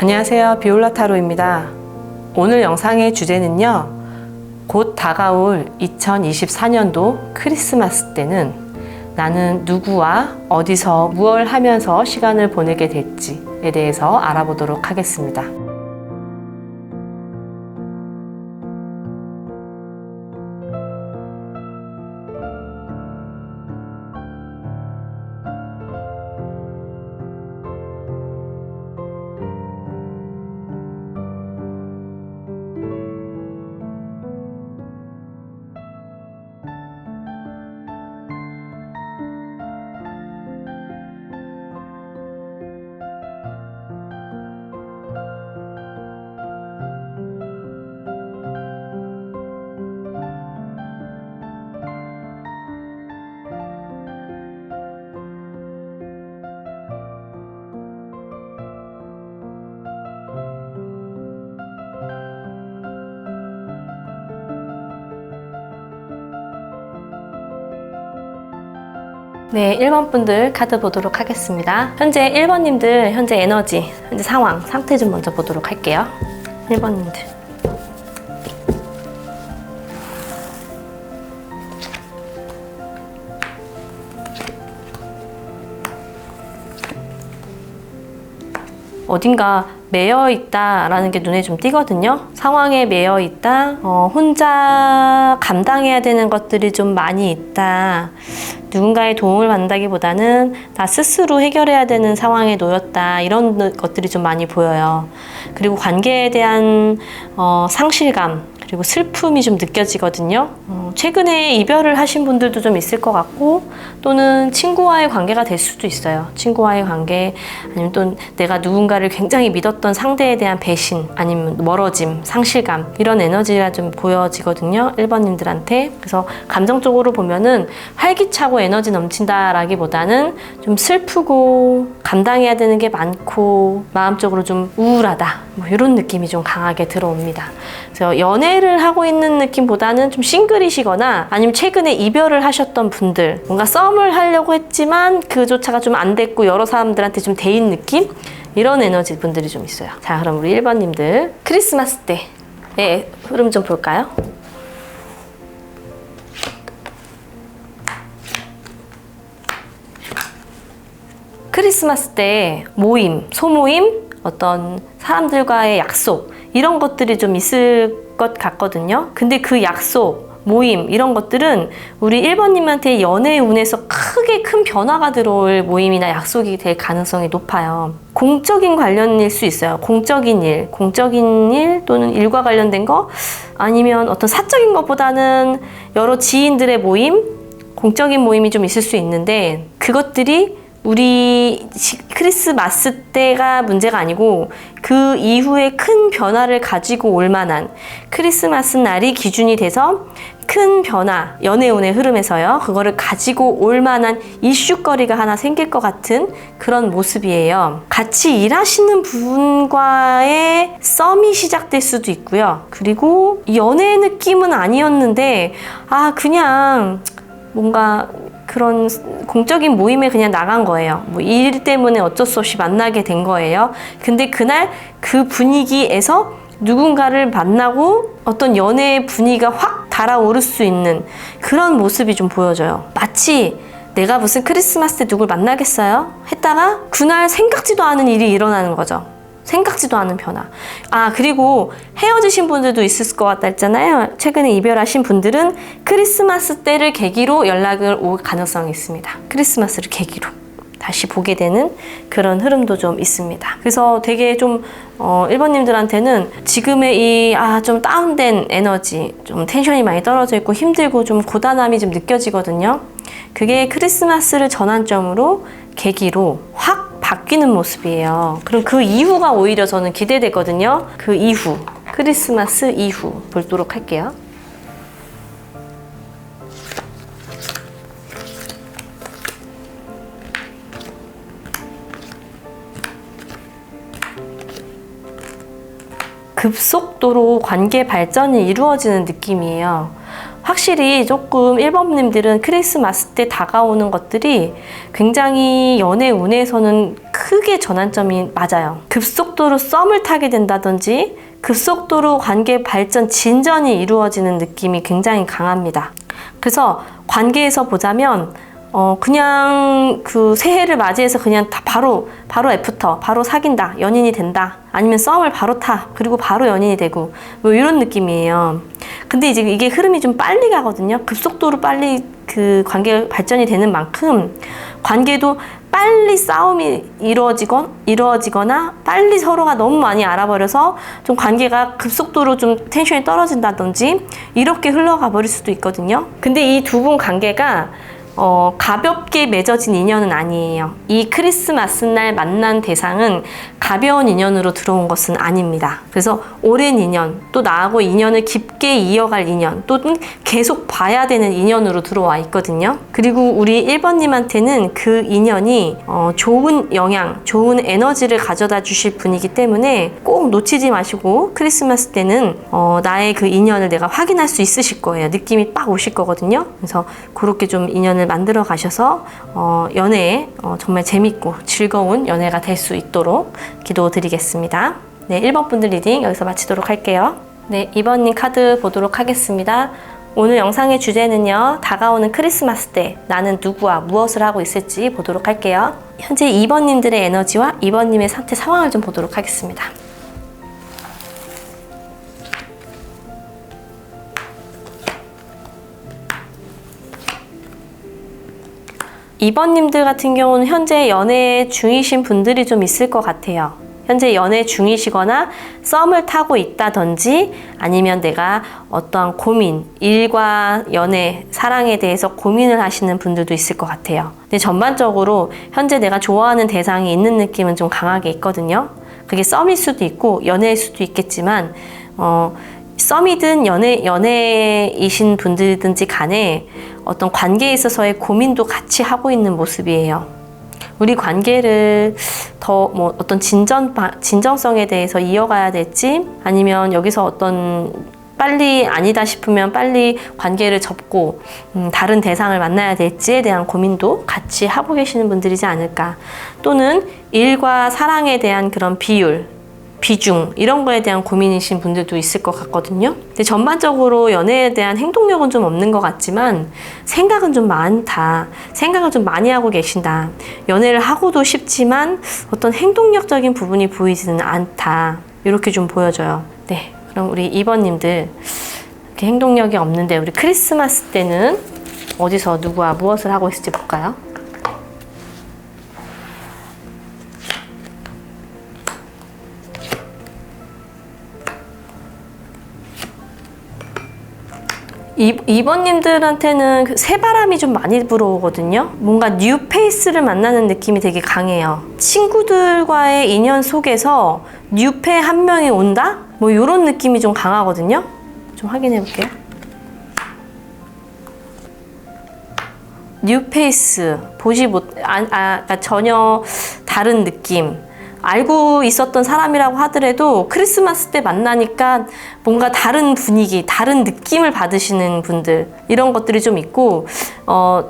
안녕하세요, 비올라 타로입니다. 오늘 영상의 주제는요, 곧 다가올 2024년도 크리스마스 때는 나는 누구와 어디서 무엇을 하면서 시간을 보내게 될지에 대해서 알아보도록 하겠습니다. 네, 1번 분들 카드 보도록 하겠습니다. 현재 1번님들 현재 에너지, 현재 상황, 상태 좀 먼저 보도록 할게요. 1번님들. 어딘가 매여 있다라는 게 눈에 좀 띄거든요. 상황에 매여 있다, 혼자 감당해야 되는 것들이 좀 많이 있다, 누군가의 도움을 받는다기보다는 나 스스로 해결해야 되는 상황에 놓였다, 이런 것들이 좀 많이 보여요. 그리고 관계에 대한 상실감, 그리고 슬픔이 좀 느껴지거든요. 최근에 이별을 하신 분들도 좀 있을 것 같고, 또는 친구와의 관계가 될 수도 있어요. 친구와의 관계, 아니면 또 내가 누군가를 굉장히 믿었던 상대에 대한 배신, 아니면 멀어짐, 상실감, 이런 에너지가 좀 보여지거든요, 1번님들한테. 그래서 감정적으로 보면은 활기차고 에너지 넘친다라기보다는 좀 슬프고 감당해야 되는 게 많고 마음적으로 좀 우울하다, 뭐 이런 느낌이 좀 강하게 들어옵니다. 그래서 연애를 하고 있는 느낌보다는 좀 싱글이시거나, 아니면 최근에 이별을 하셨던 분들, 뭔가 썸을 하려고 했지만 그조차가 좀 안 됐고 여러 사람들한테 좀 데인 느낌? 이런 에너지 분들이 좀 있어요. 자, 그럼 우리 1번님들 크리스마스 때의 흐름 좀 볼까요? 크리스마스 때 모임, 소모임, 어떤 사람들과의 약속, 이런 것들이 좀 있을 것 같거든요. 근데 그 약속, 모임, 이런 것들은 우리 1번님한테 연애 운에서 크게 큰 변화가 들어올 모임이나 약속이 될 가능성이 높아요. 공적인 관련일 수 있어요. 공적인 일 또는 일과 관련된 거, 아니면 어떤 사적인 것보다는 여러 지인들의 모임, 공적인 모임이 좀 있을 수 있는데, 그것들이 우리 크리스마스 때가 문제가 아니고 그 이후에 큰 변화를 가지고 올 만한, 크리스마스 날이 기준이 돼서 큰 변화, 연애운의 흐름에서요, 그거를 가지고 올 만한 이슈거리가 하나 생길 것 같은 그런 모습이에요. 같이 일하시는 분과의 썸이 시작될 수도 있고요. 그리고 연애 느낌은 아니었는데 그냥 뭔가 그런 공적인 모임에 그냥 나간 거예요. 뭐 일 때문에 어쩔 수 없이 만나게 된 거예요. 근데 그날 그 분위기에서 누군가를 만나고 어떤 연애의 분위기가 확 달아오를 수 있는 그런 모습이 좀 보여져요. 마치 내가 무슨 크리스마스 때 누굴 만나겠어요? 했다가 그날 생각지도 않은 일이 일어나는 거죠. 생각지도 않은 변화. 그리고 헤어지신 분들도 있을 것 같다 했잖아요. 최근에 이별하신 분들은 크리스마스 때를 계기로 연락을 올 가능성이 있습니다. 크리스마스를 계기로 다시 보게 되는 그런 흐름도 좀 있습니다. 그래서 되게 좀 1번님들한테는 지금의 이 좀 다운된 에너지, 좀 텐션이 많이 떨어져 있고 힘들고 좀 고단함이 좀 느껴지거든요. 그게 크리스마스를 전환점으로, 계기로 확 바뀌는 모습이에요. 그럼 그 이후가 오히려 저는 기대되거든요. 그 이후, 크리스마스 이후 보도록 할게요. 급속도로 관계 발전이 이루어지는 느낌이에요. 확실히 조금 1번님들은 크리스마스 크리스마스 때 다가오는 것들이 굉장히 연애 운에서는 크게 전환점이 맞아요. 급속도로 썸을 타게 된다든지 급속도로 관계 발전, 진전이 이루어지는 느낌이 굉장히 강합니다. 그래서 관계에서 보자면 그냥 그 새해를 맞이해서 그냥 다 바로 애프터, 바로 사귄다, 연인이 된다. 아니면 썸을 바로 타, 그리고 바로 연인이 되고, 뭐 이런 느낌이에요. 근데 이제 이게 흐름이 좀 빨리 가거든요. 급속도로 빨리 그 관계가 발전이 되는 만큼 관계도 빨리 싸움이 이루어지거나 빨리 서로가 너무 많이 알아버려서 좀 관계가 급속도로 좀 텐션이 떨어진다든지 이렇게 흘러가 버릴 수도 있거든요. 근데 이 두 분 관계가 가볍게 맺어진 인연은 아니에요. 이 크리스마스 날 만난 대상은 가벼운 인연으로 들어온 것은 아닙니다. 그래서 오랜 인연, 또 나하고 인연을 깊게 이어갈 인연, 또 계속 봐야 되는 인연으로 들어와 있거든요. 그리고 우리 1번님한테는 그 인연이 좋은 영향, 좋은 에너지를 가져다 주실 분이기 때문에 꼭 놓치지 마시고 크리스마스 때는 나의 그 인연을 내가 확인할 수 있으실 거예요. 느낌이 빡 오실 거거든요. 그래서 그렇게 좀 인연을 만들어 가셔서 연애에 정말 재밌고 즐거운 연애가 될 수 있도록 기도드리겠습니다. 네, 1번 분들 리딩 여기서 마치도록 할게요. 네, 2번님 카드 보도록 하겠습니다. 오늘 영상의 주제는요, 다가오는 크리스마스 때 나는 누구와 무엇을 하고 있을지 보도록 할게요. 현재 2번님들의 에너지와 2번님의 상태 상황을 좀 보도록 하겠습니다. 2번님들 같은 경우는 현재 연애 중이신 분들이 좀 있을 것 같아요. 현재 연애 중이시거나 썸을 타고 있다든지 아니면 내가 어떠한 고민, 일과 연애, 사랑에 대해서 고민을 하시는 분들도 있을 것 같아요. 근데 전반적으로 현재 내가 좋아하는 대상이 있는 느낌은 좀 강하게 있거든요. 그게 썸일 수도 있고 연애일 수도 있겠지만 썸이든 연애이신 분들든지 간에 어떤 관계에 있어서의 고민도 같이 하고 있는 모습이에요. 우리 관계를 더 어떤 진정성에 대해서 이어가야 될지 아니면 여기서 어떤 빨리 아니다 싶으면 빨리 관계를 접고 다른 대상을 만나야 될지에 대한 고민도 같이 하고 계시는 분들이지 않을까. 또는 일과 사랑에 대한 그런 비중 이런 거에 대한 고민이신 분들도 있을 것 같거든요. 근데 전반적으로 연애에 대한 행동력은 좀 없는 것 같지만 생각은 좀 많다. 생각을 좀 많이 하고 계신다. 연애를 하고도 싶지만 어떤 행동력적인 부분이 보이지는 않다. 이렇게 좀 보여져요. 네, 그럼 우리 2번님들 이렇게 행동력이 없는데 우리 크리스마스 때는 어디서 누구와 무엇을 하고 있을지 볼까요? 이번님들한테는 새바람이 좀 많이 불어오거든요. 뭔가 뉴 페이스를 만나는 느낌이 되게 강해요. 친구들과의 인연 속에서 뉴페 한 명이 온다? 뭐 이런 느낌이 좀 강하거든요. 좀 확인해 볼게요. 뉴 페이스 그러니까 전혀 다른 느낌. 알고 있었던 사람이라고 하더라도 크리스마스 때 만나니까 뭔가 다른 분위기, 다른 느낌을 받으시는 분들 이런 것들이 좀 있고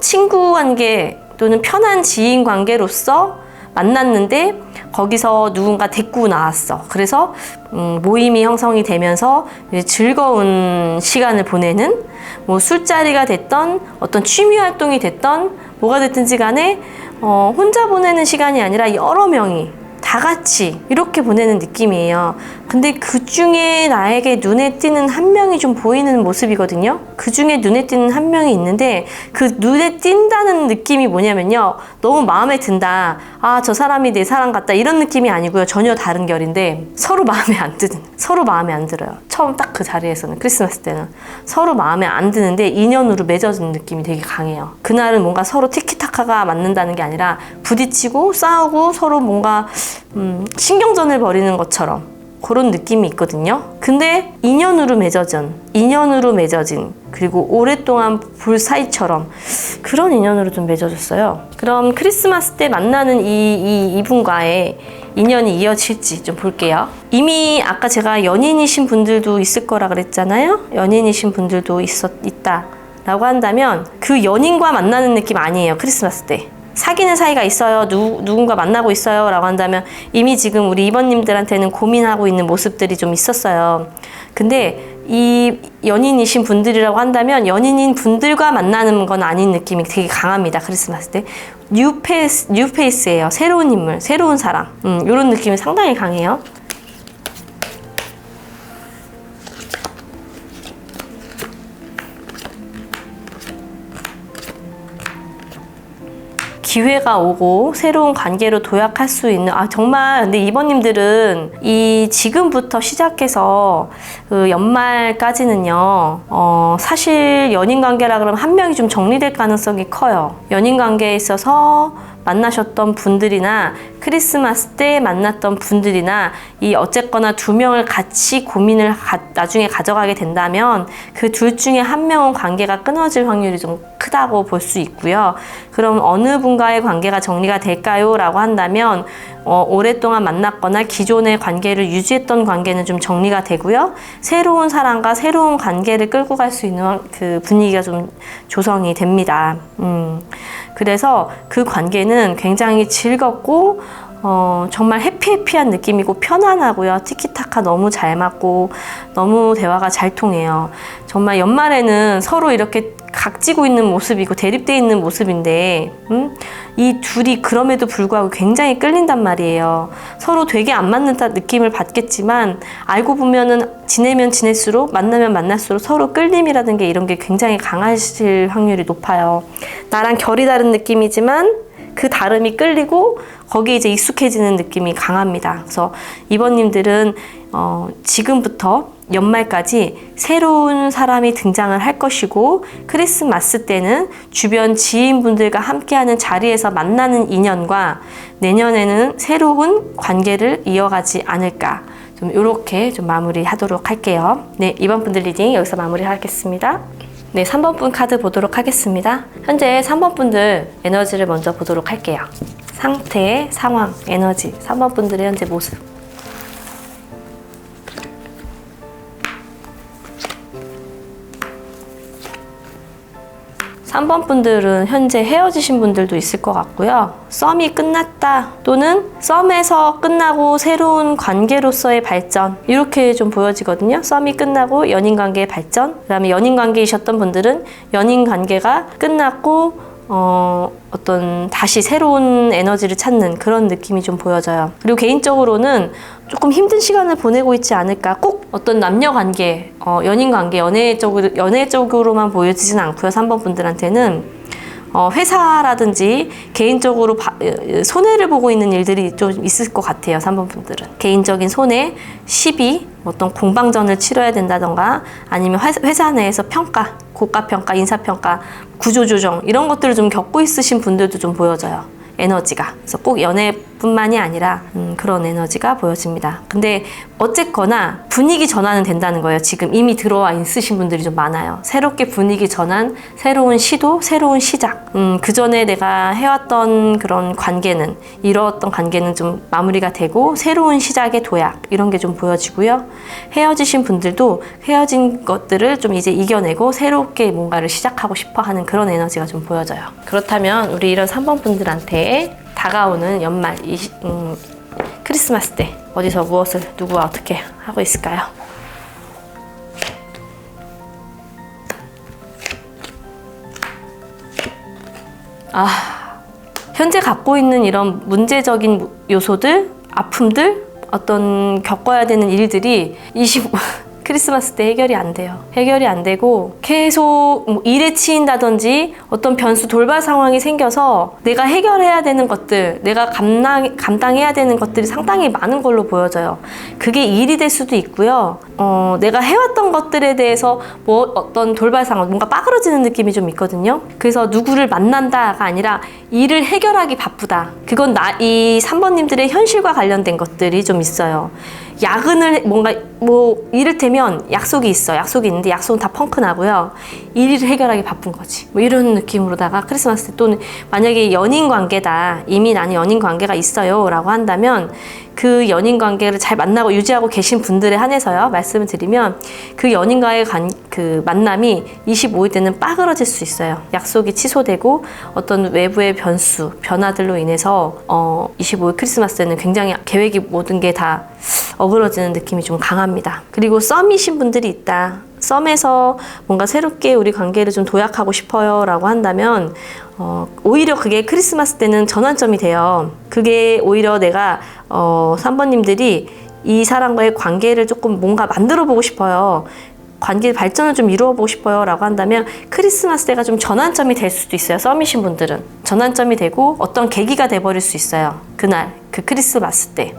친구 관계 또는 편한 지인 관계로서 만났는데 거기서 누군가 데리고 나왔어. 그래서 모임이 형성이 되면서 즐거운 시간을 보내는 뭐 술자리가 됐던 어떤 취미 활동이 됐던 뭐가 됐든지 간에 혼자 보내는 시간이 아니라 여러 명이 다 같이 이렇게 보내는 느낌이에요. 근데 그 중에 나에게 눈에 띄는 한 명이 좀 보이는 모습이거든요. 그 중에 눈에 띄는 한 명이 있는데 그 눈에 띈다는 느낌이 뭐냐면요. 너무 마음에 든다. 아, 저 사람이 내 사람 같다. 이런 느낌이 아니고요. 전혀 다른 결인데 서로 마음에 안 들어요. 처음 딱 그 자리에서는 크리스마스 때는 서로 마음에 안 드는데 인연으로 맺어진 느낌이 되게 강해요. 그날은 뭔가 서로 티키타카가 맞는다는 게 아니라 부딪히고 싸우고 서로 뭔가 신경전을 벌이는 것처럼 그런 느낌이 있거든요. 근데 인연으로 맺어진 그리고 오랫동안 볼 사이처럼 그런 인연으로 좀 맺어졌어요. 그럼 크리스마스 때 만나는 이분과의 인연이 이어질지 좀 볼게요. 이미 아까 제가 연인이신 분들도 있을 거라 그랬잖아요. 연인이신 분들도 있다. 라고 한다면 그 연인과 만나는 느낌 아니에요. 크리스마스 때. 사귀는 사이가 있어요. 누군가 만나고 있어요. 라고 한다면 이미 지금 우리 2번님들한테는 고민하고 있는 모습들이 좀 있었어요. 근데 이 연인이신 분들이라고 한다면 연인인 분들과 만나는 건 아닌 느낌이 되게 강합니다. 크리스마스 때. 뉴페이스예요. 새로운 인물, 새로운 사람. 이런 느낌이 상당히 강해요. 기회가 오고 새로운 관계로 도약할 수 있는 정말 근데 이번님들은 이 지금부터 시작해서 그 연말까지는요 사실 연인 관계라 그러면 한 명이 좀 정리될 가능성이 커요. 연인 관계에 있어서 만나셨던 분들이나 크리스마스 때 만났던 분들이나 이 어쨌거나 두 명을 같이 고민을 나중에 가져가게 된다면 그 둘 중에 한 명은 관계가 끊어질 확률이 좀 크다고 볼 수 있고요. 그럼 어느 분과의 관계가 정리가 될까요? 라고 한다면 오랫동안 만났거나 기존의 관계를 유지했던 관계는 좀 정리가 되고요. 새로운 사람과 새로운 관계를 끌고 갈 수 있는 그 분위기가 좀 조성이 됩니다. 그래서 그 관계는 굉장히 즐겁고 정말 해피해피한 느낌이고 편안하고요. 티키타카 너무 잘 맞고 너무 대화가 잘 통해요. 정말 연말에는 서로 이렇게 각지고 있는 모습이고 대립되어 있는 모습인데 이 둘이 그럼에도 불구하고 굉장히 끌린단 말이에요. 서로 되게 안 맞는다 느낌을 받겠지만 알고 보면은 지내면 지낼수록 만나면 만날수록 서로 끌림이라든가 이런 게 굉장히 강하실 확률이 높아요. 나랑 결이 다른 느낌이지만 그 다름이 끌리고 거기에 이제 익숙해지는 느낌이 강합니다. 그래서 이번님들은 지금부터 연말까지 새로운 사람이 등장을 할 것이고 크리스마스 때는 주변 지인분들과 함께하는 자리에서 만나는 인연과 내년에는 새로운 관계를 이어가지 않을까 좀 이렇게 좀 마무리하도록 할게요. 네, 이번 분들 리딩 여기서 마무리하겠습니다. 네, 3번 분 카드 보도록 하겠습니다. 현재 3번 분들 에너지를 먼저 보도록 할게요. 상태, 상황, 에너지 3번 분들의 현재 모습. 3번 분들은 현재 헤어지신 분들도 있을 것 같고요. 썸이 끝났다 또는 썸에서 끝나고 새로운 관계로서의 발전 이렇게 좀 보여지거든요. 썸이 끝나고 연인 관계의 발전, 그 다음에 연인 관계이셨던 분들은 연인 관계가 끝났고 어떤 다시 새로운 에너지를 찾는 그런 느낌이 좀 보여져요. 그리고 개인적으로는 조금 힘든 시간을 보내고 있지 않을까. 꼭 어떤 남녀 관계, 연인 관계, 연애 쪽으로만 보여지진 않고요. 3번 분들한테는 회사라든지 개인적으로 손해를 보고 있는 일들이 좀 있을 것 같아요. 3번 분들은 개인적인 손해, 시비, 어떤 공방전을 치러야 된다던가 아니면 회사 내에서 평가, 고가평가, 인사평가, 구조조정 이런 것들을 좀 겪고 있으신 분들도 좀 보여져요. 에너지가. 그래서 꼭 연애뿐만이 아니라 그런 에너지가 보여집니다. 근데 어쨌거나 분위기 전환은 된다는 거예요. 지금 이미 들어와 있으신 분들이 좀 많아요. 새롭게 분위기 전환, 새로운 시도, 새로운 시작. 그 전에 내가 해왔던 그런 관계는, 이루었던 관계는 좀 마무리가 되고 새로운 시작의 도약 이런 게 좀 보여지고요. 헤어지신 분들도 헤어진 것들을 좀 이제 이겨내고 새롭게 뭔가를 시작하고 싶어 하는 그런 에너지가 좀 보여져요. 그렇다면 우리 이런 3번 분들한테 다가오는 연말 크리스마스 때 어디서 무엇을 누구와 어떻게 하고 있을까요? 현재 갖고 있는 이런 문제적인 요소들, 아픔들, 어떤 겪어야 되는 일들이 크리스마스 때 해결이 안 돼요. 해결이 안 되고 계속 일에 치인다든지 어떤 변수 돌발 상황이 생겨서 내가 해결해야 되는 것들, 내가 감당해야 되는 것들이 상당히 많은 걸로 보여져요. 그게 일이 될 수도 있고요. 내가 해왔던 것들에 대해서 어떤 돌발 상황, 뭔가 빠그러지는 느낌이 좀 있거든요. 그래서 누구를 만난다가 아니라 일을 해결하기 바쁘다. 그건 이 3번님들의 현실과 관련된 것들이 좀 있어요. 야근을 뭔가 뭐 이를테면 약속이 있어. 약속이 있는데 약속은 다 펑크 나고요. 일을 해결하기 바쁜 거지. 뭐 이런 느낌으로다가 크리스마스 때 또는 만약에 연인 관계다. 이미 나는 연인 관계가 있어요. 라고 한다면 그 연인 관계를 잘 만나고 유지하고 계신 분들에 한해서요. 말씀을 드리면 그 연인과의 그 만남이 25일 때는 빠그러질 수 있어요. 약속이 취소되고 어떤 외부의 변화들로 인해서 25일 크리스마스 때는 굉장히 계획이 모든 게 다 어그러지는 느낌이 좀 강합니다. 그리고 썸이신 분들이 있다. 썸에서 뭔가 새롭게 우리 관계를 좀 도약하고 싶어요 라고 한다면 오히려 그게 크리스마스 때는 전환점이 돼요. 그게 오히려 내가 3번님들이 이 사람과의 관계를 조금 뭔가 만들어 보고 싶어요. 관계 발전을 좀 이루어 보고 싶어요 라고 한다면 크리스마스 때가 좀 전환점이 될 수도 있어요. 썸이신 분들은 전환점이 되고 어떤 계기가 돼버릴 수 있어요. 그날 그 크리스마스 때.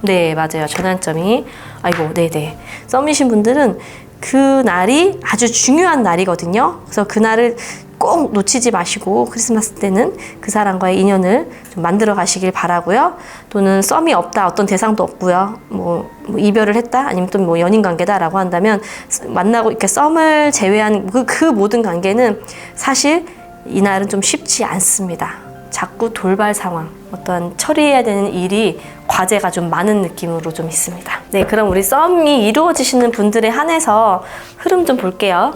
네, 맞아요. 전환점이. 아이고, 네네. 썸이신 분들은 그 날이 아주 중요한 날이거든요. 그래서 그날을 꼭 놓치지 마시고 크리스마스 때는 그 사람과의 인연을 좀 만들어 가시길 바라고요. 또는 썸이 없다, 어떤 대상도 없고요. 뭐 이별을 했다, 아니면 또 뭐 연인 관계다라고 한다면 만나고 이렇게 썸을 제외한 그 모든 관계는 사실 이날은 좀 쉽지 않습니다. 자꾸 돌발 상황, 어떤 처리해야 되는 일이 과제가 좀 많은 느낌으로 좀 있습니다. 네, 그럼 우리 썸이 이루어지시는 분들에 한해서 흐름 좀 볼게요.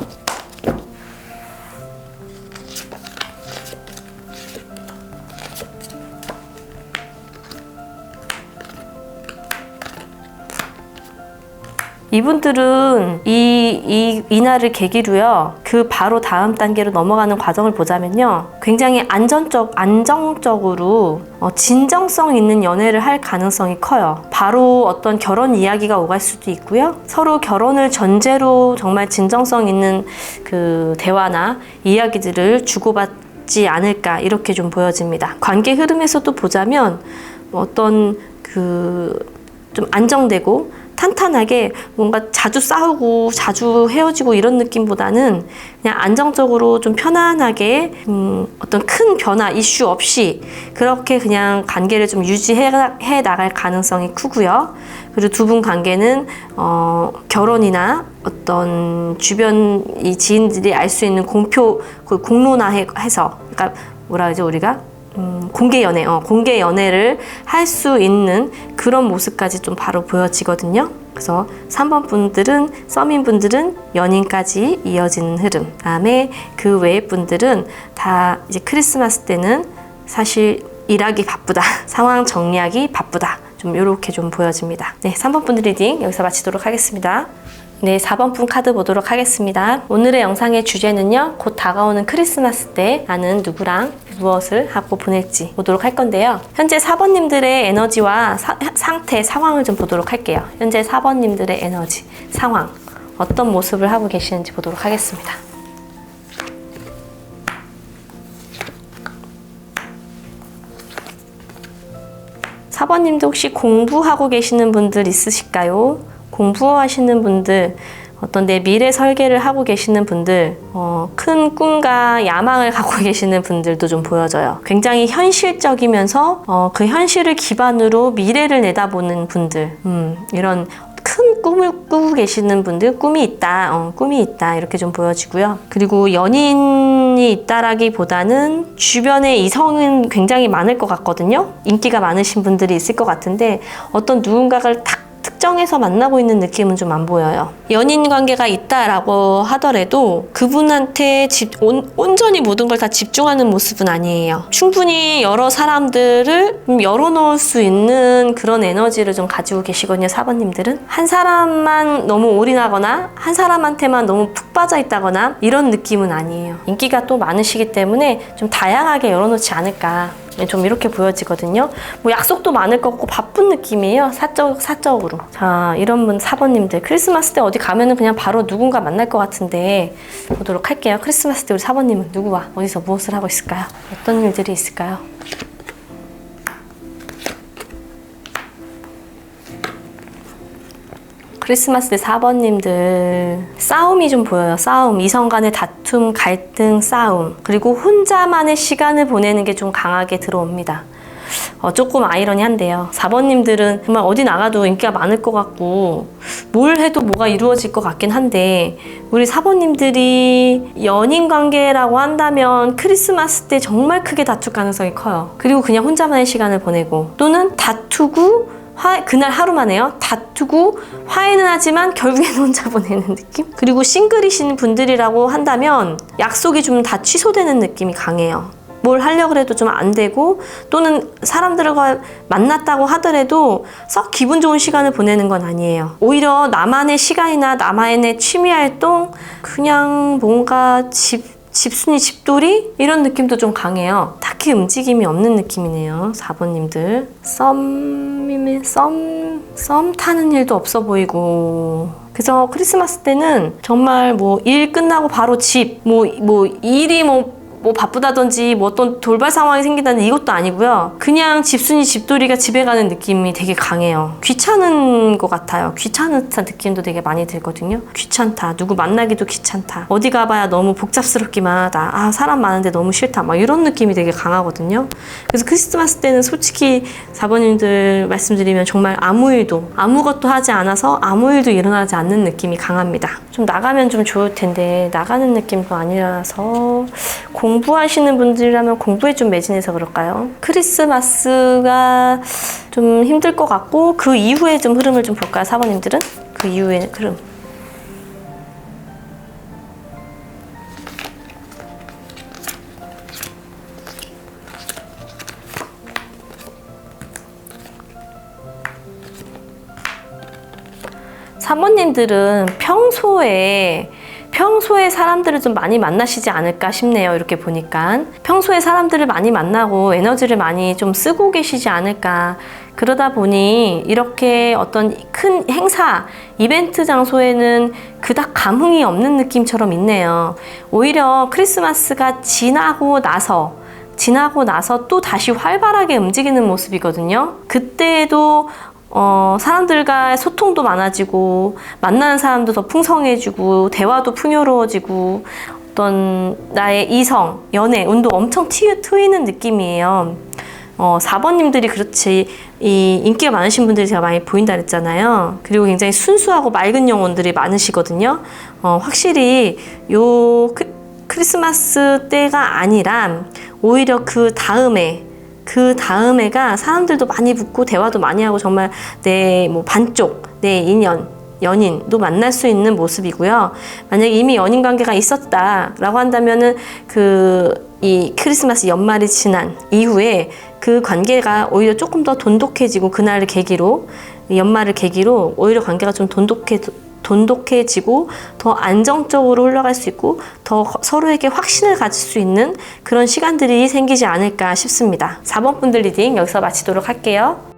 이분들은 이 날을 계기로요. 그 바로 다음 단계로 넘어가는 과정을 보자면요. 굉장히 안정적으로 진정성 있는 연애를 할 가능성이 커요. 바로 어떤 결혼 이야기가 오갈 수도 있고요. 서로 결혼을 전제로 정말 진정성 있는 그 대화나 이야기들을 주고받지 않을까 이렇게 좀 보여집니다. 관계 흐름에서도 보자면 어떤 좀 안정되고 탄탄하게 뭔가 자주 싸우고 자주 헤어지고 이런 느낌보다는 그냥 안정적으로 좀 편안하게 어떤 큰 변화, 이슈 없이 그렇게 그냥 관계를 좀 유지해 나갈 가능성이 크고요. 그리고 두 분 관계는 결혼이나 어떤 주변 이 지인들이 알 수 있는 공론화해서 그러니까 뭐라 그러죠 우리가? 공개 연애를 할 수 있는 그런 모습까지 좀 바로 보여지거든요. 그래서 3번 분들은, 썸인 분들은 연인까지 이어지는 흐름. 다음에 그 외의 분들은 다 이제 크리스마스 때는 사실 일하기 바쁘다. 상황 정리하기 바쁘다. 좀 이렇게 좀 보여집니다. 네, 3번 분 리딩 여기서 마치도록 하겠습니다. 네, 4번 분 카드 보도록 하겠습니다. 오늘의 영상의 주제는요. 곧 다가오는 크리스마스 때 나는 누구랑 무엇을 하고 보낼지 보도록 할 건데요. 현재 4번님들의 에너지와 상태, 상황을 좀 보도록 할게요. 현재 4번님들의 에너지, 상황, 어떤 모습을 하고 계시는지 보도록 하겠습니다. 사번님도 혹시 공부하고 계시는 분들 있으실까요? 공부하시는 분들, 어떤 내 미래 설계를 하고 계시는 분들, 큰 꿈과 야망을 갖고 계시는 분들도 좀 보여져요. 굉장히 현실적이면서 그 현실을 기반으로 미래를 내다보는 분들, 이런 큰 꿈을 꾸고 계시는 분들, 꿈이 있다, 이렇게 좀 보여지고요. 그리고 연인이 있다라기보다는 주변에 이성은 굉장히 많을 것 같거든요. 인기가 많으신 분들이 있을 것 같은데 어떤 누군가를 탁 특정해서 만나고 있는 느낌은 좀 안 보여요. 연인 관계가 있다라고 하더라도 그분한테 온전히 모든 걸 다 집중하는 모습은 아니에요. 충분히 여러 사람들을 열어놓을 수 있는 그런 에너지를 좀 가지고 계시거든요. 4번님들은 한 사람만 너무 올인하거나 한 사람한테만 너무 푹 빠져 있다거나 이런 느낌은 아니에요. 인기가 또 많으시기 때문에 좀 다양하게 열어놓지 않을까, 좀 이렇게 보여지거든요. 뭐 약속도 많을 것 같고 바쁜 느낌이에요. 사적으로. 자, 이런 분 4번님들 크리스마스 때 어디 가면은 그냥 바로 누군가 만날 것 같은데 보도록 할게요. 크리스마스 때 우리 4번님은 누구와 어디서 무엇을 하고 있을까요? 어떤 일들이 있을까요? 크리스마스 때 4번님들 싸움이 좀 보여요. 싸움, 이성 간의 다툼, 갈등, 싸움, 그리고 혼자만의 시간을 보내는 게 좀 강하게 들어옵니다. 조금 아이러니한데요. 4번님들은 정말 어디 나가도 인기가 많을 것 같고 뭘 해도 뭐가 이루어질 것 같긴 한데, 우리 4번님들이 연인 관계라고 한다면 크리스마스 때 정말 크게 다툴 가능성이 커요. 그리고 그냥 혼자만의 시간을 보내고, 또는 다투고 그날 하루만에요. 다투고 화해는 하지만 결국에는 혼자 보내는 느낌? 그리고 싱글이신 분들이라고 한다면 약속이 좀 다 취소되는 느낌이 강해요. 뭘 하려고 해도 좀 안 되고, 또는 사람들과 만났다고 하더라도 썩 기분 좋은 시간을 보내는 건 아니에요. 오히려 나만의 시간이나 나만의 취미 활동, 그냥 뭔가 집순이 집돌이? 이런 느낌도 좀 강해요. 딱히 움직임이 없는 느낌이네요. 4번님들. 썸 타는 일도 없어 보이고. 그래서 크리스마스 때는 정말 뭐 일 끝나고 바로 집, 일이 바쁘다든지 어떤 돌발 상황이 생긴다는 이것도 아니고요. 그냥 집순이 집돌이가 집에 가는 느낌이 되게 강해요. 귀찮은 것 같아요. 귀찮은 느낌도 되게 많이 들거든요. 귀찮다. 누구 만나기도 귀찮다. 어디 가봐야 너무 복잡스럽기만 하다. 사람 많은데 너무 싫다. 막 이런 느낌이 되게 강하거든요. 그래서 크리스마스 때는 솔직히 4번님들 말씀드리면 정말 아무것도 하지 않아서 아무 일도 일어나지 않는 느낌이 강합니다. 좀 나가면 좀 좋을 텐데 나가는 느낌도 아니라서, 공부하시는 분들이라면 공부에 좀 매진해서 그럴까요? 크리스마스가 좀 힘들 것 같고, 그 이후에 좀 흐름을 좀 볼까요, 4번님들은? 그 이후의 흐름. 사모님들은 평소에 사람들을 좀 많이 만나시지 않을까 싶네요. 이렇게 보니까 평소에 사람들을 많이 만나고 에너지를 많이 좀 쓰고 계시지 않을까. 그러다 보니 이렇게 어떤 큰 행사, 이벤트 장소에는 그닥 감흥이 없는 느낌처럼 있네요. 오히려 크리스마스가 지나고 나서 또 다시 활발하게 움직이는 모습이거든요. 그때에도 사람들과 소통도 많아지고, 만나는 사람도 더 풍성해지고, 대화도 풍요로워지고, 어떤 나의 이성, 연애, 운도 엄청 트이는 느낌이에요. 4번님들이 그렇지, 이 인기가 많으신 분들이 제가 많이 보인다 그랬잖아요. 그리고 굉장히 순수하고 맑은 영혼들이 많으시거든요. 확실히 크리스마스 때가 아니라 오히려 그 다음에가 사람들도 많이 붙고 대화도 많이 하고, 정말 내 반쪽, 내 연인도 만날 수 있는 모습이고요. 만약에 이미 연인 관계가 있었다라고 한다면은 이 크리스마스 연말이 지난 이후에 그 관계가 오히려 조금 더 돈독해지고, 그날을 계기로, 연말을 계기로 오히려 관계가 좀 돈독해지고 더 안정적으로 흘러갈 수 있고, 더 서로에게 확신을 가질 수 있는 그런 시간들이 생기지 않을까 싶습니다. 4번 분들 리딩 여기서 마치도록 할게요.